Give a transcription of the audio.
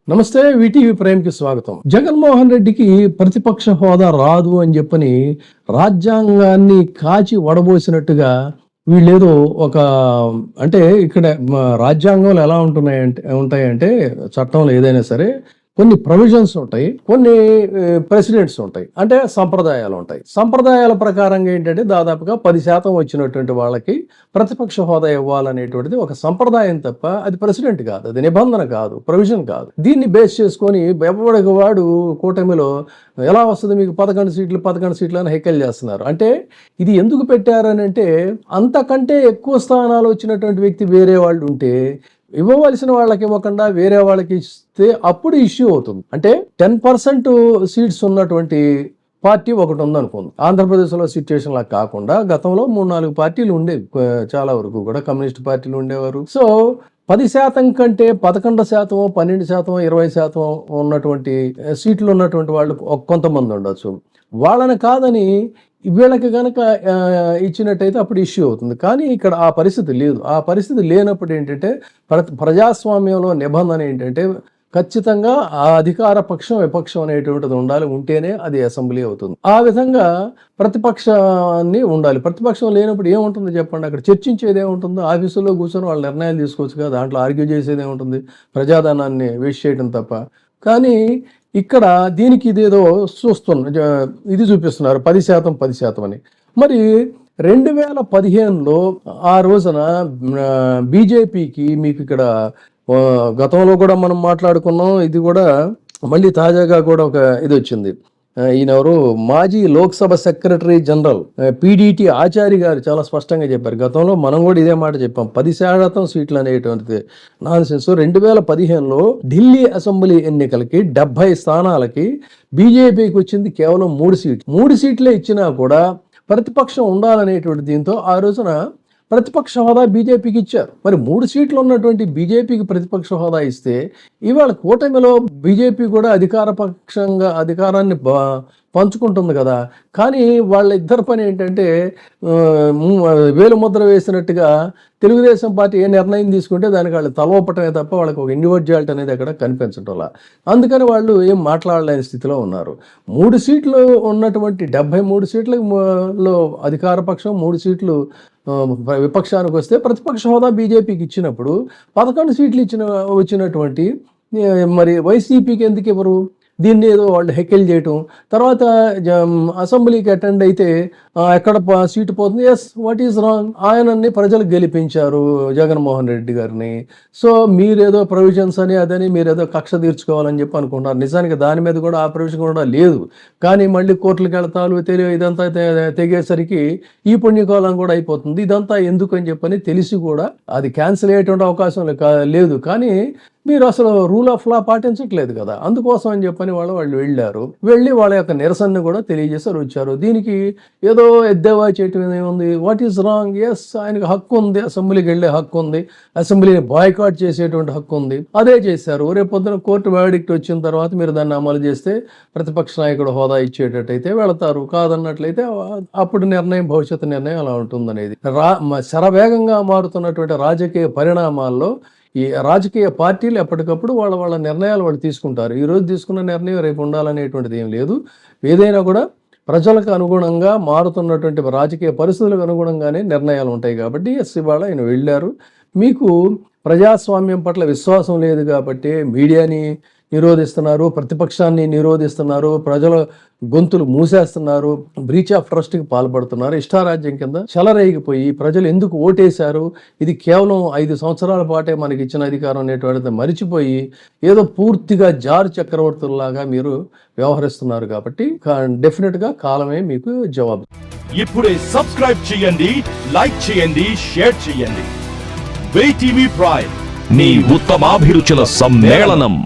నమస్తే, వీటీవీ ప్రైమ్కి స్వాగతం. జగన్మోహన్ రెడ్డికి ప్రతిపక్ష హోదా రాదు అని చెప్పని రాజ్యాంగాన్ని కాచి వడబోసినట్టుగా వీళ్ళేదో ఒక అంటే ఇక్కడ రాజ్యాంగంలో ఎలా ఉంటాయంటే చట్టంలో ఏదైనా సరే కొన్ని ప్రొవిజన్స్ ఉంటాయి, కొన్ని ప్రెసిడెంట్స్ ఉంటాయి, అంటే సంప్రదాయాలు ఉంటాయి. సంప్రదాయాల ప్రకారంగా ఏంటంటే దాదాపుగా 10% వచ్చినటువంటి వాళ్ళకి ప్రతిపక్ష హోదా ఇవ్వాలనేటువంటిది ఒక సంప్రదాయం తప్ప అది ప్రెసిడెంట్ కాదు, అది నిబంధన కాదు, ప్రొవిజన్ కాదు. దీన్ని బేస్ చేసుకొని ఎవరికి వాడు కూటమిలో ఎలా వస్తుంది మీకు 11 సీట్లు అని హెక్కలు చేస్తున్నారు. అంటే ఇది ఎందుకు పెట్టారని అంటే అంతకంటే ఎక్కువ స్థానాలు వచ్చినటువంటి వ్యక్తి వేరే వాళ్ళు ఉంటే ఇవ్వవలసిన వాళ్ళకి ఇవ్వకుండా వేరే వాళ్ళకి ఇస్తే అప్పుడు ఇష్యూ అవుతుంది. అంటే 10% సీట్స్ ఉన్నటువంటి పార్టీ ఒకటి ఉందనుకుంది. ఆంధ్రప్రదేశ్లో సిచ్యువేషన్ లా కాకుండా గతంలో 3-4 పార్టీలు ఉండేవి, చాలా వరకు కూడా కమ్యూనిస్ట్ పార్టీలు ఉండేవారు. సో 10% కంటే 11%, 12%, 20% ఉన్నటువంటి సీట్లు ఉన్నటువంటి వాళ్ళు కొంతమంది ఉండొచ్చు. వాళ్ళని కాదని వీళ్ళకి కనుక ఇచ్చినట్టయితే అప్పుడు ఇష్యూ అవుతుంది. కానీ ఇక్కడ ఆ పరిస్థితి లేదు. ఆ పరిస్థితి లేనప్పుడు ఏంటంటే ప్రజాస్వామ్యంలో నిబంధన ఏంటంటే ఖచ్చితంగా ఆ అధికార పక్షం విపక్షం అనేటువంటిది ఉండాలి, ఉంటేనే అది అసెంబ్లీ అవుతుంది. ఆ విధంగా ప్రతిపక్షాన్ని ఉండాలి. ప్రతిపక్షం లేనప్పుడు ఏముంటుంది చెప్పండి? అక్కడ చర్చించేది ఏముంటుంది? ఆఫీసులో కూర్చొని వాళ్ళు నిర్ణయాలు తీసుకోవచ్చు కదా, దాంట్లో ఆర్గ్యూ చేసేది ఏముంటుంది? ప్రజాధనాన్ని వేస్ట్ చేయడం తప్ప. కానీ ఇక్కడ దీనికి ఇదేదో ఇది చూపిస్తున్నారు 10% అని. మరి 2015లో ఆ రోజున బీజేపీకి మీకు ఇక్కడ గతంలో కూడా మనం మాట్లాడుకున్నాం, ఇది కూడా మళ్ళీ తాజాగా కూడా ఒక ఇది వచ్చింది. ఈయనెవరు మాజీ Lok Sabha secretary general PDT Achari గారు చాలా స్పష్టంగా చెప్పారు. గతంలో మనం కూడా ఇదే మాట చెప్పాం, 10% సీట్లు అనేటువంటిది నాన్సెన్స్. 2015లో ఢిల్లీ అసెంబ్లీ ఎన్నికలకి 70 స్థానాలకి బీజేపీకి వచ్చింది కేవలం 3 సీట్లు. 3 సీట్లే ఇచ్చినా కూడా ప్రతిపక్షం ఉండాలనేటువంటి దీంతో ఆ రోజున ప్రతిపక్ష హోదా బీజేపీకి ఇచ్చారు. మరి 3 సీట్లు ఉన్నటువంటి బీజేపీకి ప్రతిపక్ష హోదా ఇస్తే ఇవాళ కూటమిలో బీజేపీ కూడా అధికారాన్ని పంచుకుంటుంది కదా. కానీ వాళ్ళ ఇద్దరు పని ఏంటంటే వేలు ముద్ర వేసినట్టుగా తెలుగుదేశం పార్టీ ఏ నిర్ణయం తీసుకుంటే దానికి వాళ్ళు తలవపటమే తప్ప వాళ్ళకి ఒక ఇండివిజువాలిటీ అనేది అక్కడ కనిపించటంలా. అందుకని వాళ్ళు ఏం మాట్లాడలేని స్థితిలో ఉన్నారు. 3 సీట్లు ఉన్నటువంటి 73 సీట్లలో అధికార పక్షం, 3 సీట్లు విపక్షానికి వస్తే ప్రతిపక్ష హోదా బీజేపీకి ఇచ్చినప్పుడు 11 సీట్లు వచ్చినటువంటి మరి వైసీపీకి ఎందుకు ఇవ్వరు? దీన్ని ఏదో వాళ్ళు హెక్కలు చేయటం, తర్వాత అసెంబ్లీకి అటెండ్ అయితే ఎక్కడ సీటు పోతుంది. Yes, what is wrong? ఆయనని ప్రజలు గెలిపించారు జగన్మోహన్ రెడ్డి గారిని. సో మీరేదో ప్రొవిజన్స్ అని అదని మీరేదో కక్ష తీర్చుకోవాలని చెప్పి అనుకుంటున్నారు. నిజానికి దాని మీద కూడా ఆ ప్రొవిజన్ కూడా లేదు. కానీ మళ్ళీ కోర్టులకు వెళ్తారు, ఇదంతా తెగేసరికి ఈ పుణ్యకాలం కూడా అయిపోతుంది. ఇదంతా ఎందుకు అని చెప్పని తెలిసి కూడా అది క్యాన్సిల్ అయ్యేటువంటి అవకాశం లేదు. కానీ మీరు అసలు రూల్ ఆఫ్ లా పాటించట్లేదు కదా. అందుకోసం అని చెప్పని వాళ్ళు వెళ్ళి వాళ్ళ యొక్క నిరసనని కూడా తెలియజేశారు, వచ్చారు. దీనికి ఏదో ఎద్దేవా చేయటం ఏముంది? What is wrong? ఎస్, ఆయనకు హక్కు ఉంది, అసెంబ్లీకి వెళ్ళే హక్కు ఉంది, అసెంబ్లీని బాయ్కాట్ చేసేటువంటి హక్కు ఉంది. అదే చేశారు. రేపు పొద్దున కోర్టు వర్డిక్ట్ వచ్చిన తర్వాత మీరు దాన్ని అమలు చేస్తే ప్రతిపక్ష నాయకుడు హోదా ఇచ్చేటట్టయితే వెళతారు, కాదన్నట్లయితే అప్పుడు భవిష్యత్తు నిర్ణయం అలా ఉంటుందనేది. శరవేగంగా మారుతున్నటువంటి రాజకీయ పరిణామాల్లో ఈ రాజకీయ పార్టీలు ఎప్పటికప్పుడు వాళ్ళ నిర్ణయాలు వాళ్ళు తీసుకుంటారు. ఈరోజు తీసుకున్న నిర్ణయం రేపు ఉండాలనేటువంటిది ఏం లేదు. ఏదైనా కూడా ప్రజలకు అనుగుణంగా మారుతున్నటువంటి రాజకీయ పరిస్థితులకు అనుగుణంగానే నిర్ణయాలు ఉంటాయి. కాబట్టి ఇవాళ ఆయన వెళ్ళారు. మీకు ప్రజాస్వామ్యం పట్ల విశ్వాసం లేదు కాబట్టి మీడియాని నిరోధిస్తున్నారు, ప్రతిపక్షాన్ని నిరోధిస్తున్నారు, ప్రజల గొంతులు మూసేస్తున్నారు, బ్రీచ్ ఆఫ్ ట్రస్ట్కి పాల్పడుతున్నారు. ఇష్టారాజ్యం కింద చెలరేగిపోయి ప్రజలు ఎందుకు ఓటేశారు, ఇది కేవలం 5 సంవత్సరాల పాటే మనకి ఇచ్చిన అధికారం అనేటువంటిది మరిచిపోయి ఏదో పూర్తిగా జారు చక్రవర్తుల్లాగా మీరు వ్యవహరిస్తున్నారు. కాబట్టి డెఫినెట్గా కాలమే మీకు జవాబు. ఇప్పుడే సబ్స్క్రైబ్ చేయండి, లైక్ చేయండి, షేర్ చేయండి. వీటీవీ ప్రైమ్, నీ ఉత్తమాభిరుచుల సమ్మేళనం.